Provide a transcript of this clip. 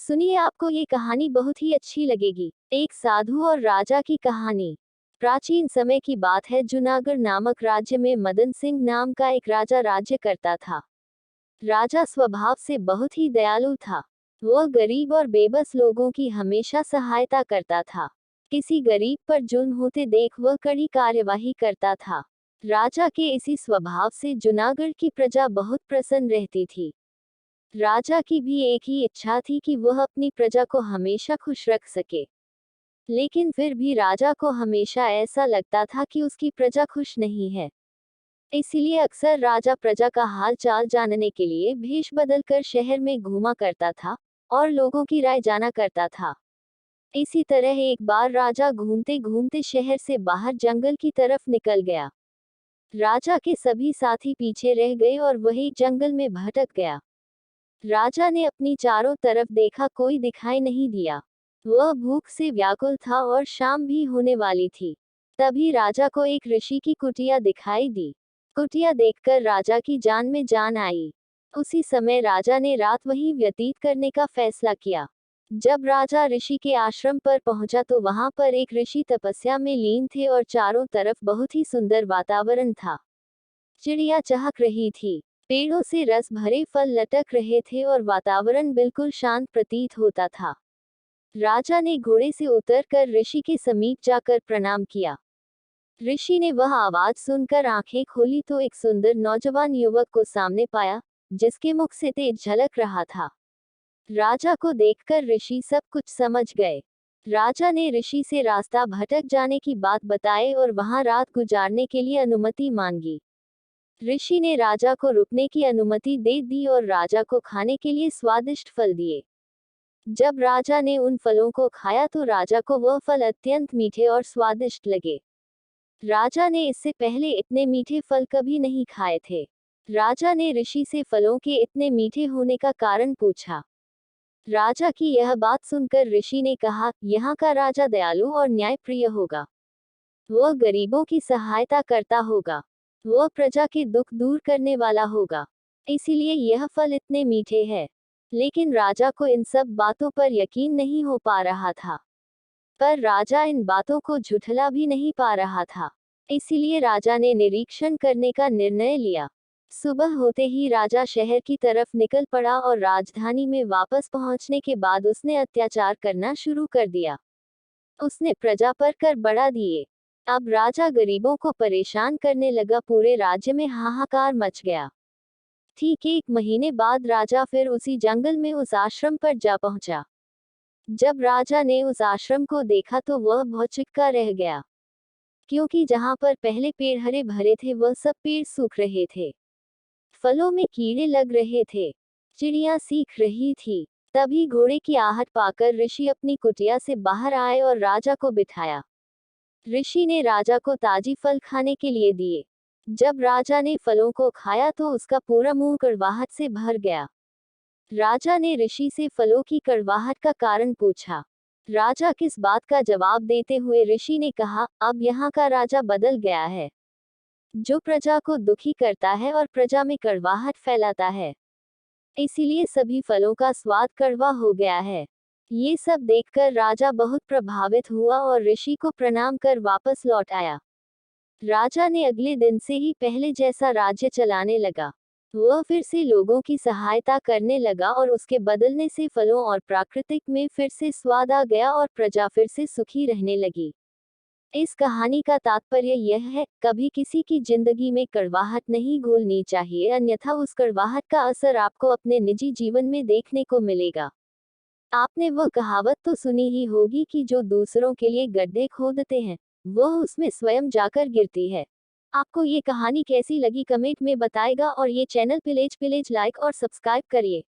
सुनिए, आपको ये कहानी बहुत ही अच्छी लगेगी। एक साधु और राजा की कहानी। प्राचीन समय की बात है। जूनागढ़ नामक राज्य में मदन सिंह नाम का एक राजा राज्य करता था। राजा स्वभाव से बहुत ही दयालु था। वह गरीब और बेबस लोगों की हमेशा सहायता करता था। किसी गरीब पर जुल्म होते देख वह कड़ी कार्यवाही करता था। राजा के इसी स्वभाव से जूनागढ़ की प्रजा बहुत प्रसन्न रहती थी। राजा की भी एक ही इच्छा थी कि वह अपनी प्रजा को हमेशा खुश रख सके। लेकिन फिर भी राजा को हमेशा ऐसा लगता था कि उसकी प्रजा खुश नहीं है। इसलिए अक्सर राजा प्रजा का हाल चाल जानने के लिए भेष बदलकर शहर में घूमा करता था और लोगों की राय जाना करता था। इसी तरह एक बार राजा घूमते घूमते शहर से बाहर जंगल की तरफ निकल गया। राजा के सभी साथी पीछे रह गए और वही जंगल में भटक गया। राजा ने अपनी चारों तरफ देखा, कोई दिखाई नहीं दिया। वह भूख से व्याकुल था और शाम भी होने वाली थी। तभी राजा को एक ऋषि की कुटिया दिखाई दी। कुटिया देखकर राजा की जान में जान आई। उसी समय राजा ने रात वहीं व्यतीत करने का फैसला किया। जब राजा ऋषि के आश्रम पर पहुंचा तो वहां पर एक ऋषि तपस्या में लीन थे और चारों तरफ बहुत ही सुंदर वातावरण था। चिड़िया चहक रही थी, पेड़ों से रस भरे फल लटक रहे थे और वातावरण बिल्कुल शांत प्रतीत होता था। राजा ने घोड़े से उतरकर ऋषि के समीप जाकर प्रणाम किया। ऋषि ने वह आवाज सुनकर आंखें खोली तो एक सुंदर नौजवान युवक को सामने पाया, जिसके मुख से तेज झलक रहा था। राजा को देखकर ऋषि सब कुछ समझ गए। राजा ने ऋषि से रास्ता भटक जाने की बात बताई और वहां रात गुजारने के लिए अनुमति मांगी। ऋषि ने राजा को रुकने की अनुमति दे दी और राजा को खाने के लिए स्वादिष्ट फल दिए। जब राजा ने उन फलों को खाया तो राजा को वह फल अत्यंत मीठे और स्वादिष्ट लगे। राजा ने इससे पहले इतने मीठे फल कभी नहीं खाए थे। राजा ने ऋषि से फलों के इतने मीठे होने का कारण पूछा। राजा की यह बात सुनकर ऋषि ने कहा, यहाँ का राजा दयालु और न्यायप्रिय होगा। वह गरीबों की सहायता करता होगा। वह प्रजा के दुख दूर करने वाला होगा। इसीलिए यह फल इतने मीठे हैं। लेकिन राजा को इन सब बातों पर यकीन नहीं हो पा रहा था। पर राजा इन बातों को झुठला भी नहीं पा रहा था। इसीलिए राजा ने निरीक्षण करने का निर्णय लिया। सुबह होते ही राजा शहर की तरफ निकल पड़ा और राजधानी में वापस पहुंचने के बाद उसने अत्याचार करना शुरू कर दिया। उसने प्रजा पर कर बढ़ा दिए। अब राजा गरीबों को परेशान करने लगा। पूरे राज्य में हाहाकार मच गया। ठीक 1 महीने बाद राजा फिर उसी जंगल में उस आश्रम पर जा पहुंचा। जब राजा ने उस आश्रम को देखा तो वह भौचक्का रह गया, क्योंकि जहां पर पहले पेड़ हरे भरे थे वह सब पेड़ सूख रहे थे। फलों में कीड़े लग रहे थे। चिड़िया सीख रही थी। तभी घोड़े की आहट पाकर ऋषि अपनी कुटिया से बाहर आए और राजा को बिठाया। ऋषि ने राजा को ताजी फल खाने के लिए दिए। जब राजा ने फलों को खाया तो उसका पूरा मुंह कड़वाहट से भर गया। राजा ने ऋषि से फलों की कड़वाहट का कारण पूछा। राजा किस बात का जवाब देते हुए ऋषि ने कहा, अब यहाँ का राजा बदल गया है, जो प्रजा को दुखी करता है और प्रजा में कड़वाहट फैलाता है। इसीलिए सभी फलों का स्वाद कड़वा हो गया है। ये सब देखकर राजा बहुत प्रभावित हुआ और ऋषि को प्रणाम कर वापस लौट आया। राजा ने अगले दिन से ही पहले जैसा राज्य चलाने लगा। वह फिर से लोगों की सहायता करने लगा और उसके बदलने से फलों और प्राकृतिक में फिर से स्वाद आ गया और प्रजा फिर से सुखी रहने लगी। इस कहानी का तात्पर्य यह है, कभी किसी की जिंदगी में कड़वाहट नहीं घोलनी चाहिए, अन्यथा उस कड़वाहट का असर आपको अपने निजी जीवन में देखने को मिलेगा। आपने वह कहावत तो सुनी ही होगी कि जो दूसरों के लिए गड्ढे खोदते हैं, वह उसमें स्वयं जाकर गिरती है। आपको ये कहानी कैसी लगी कमेंट में बताएगा और ये चैनल प्लीज लाइक और सब्सक्राइब करिए।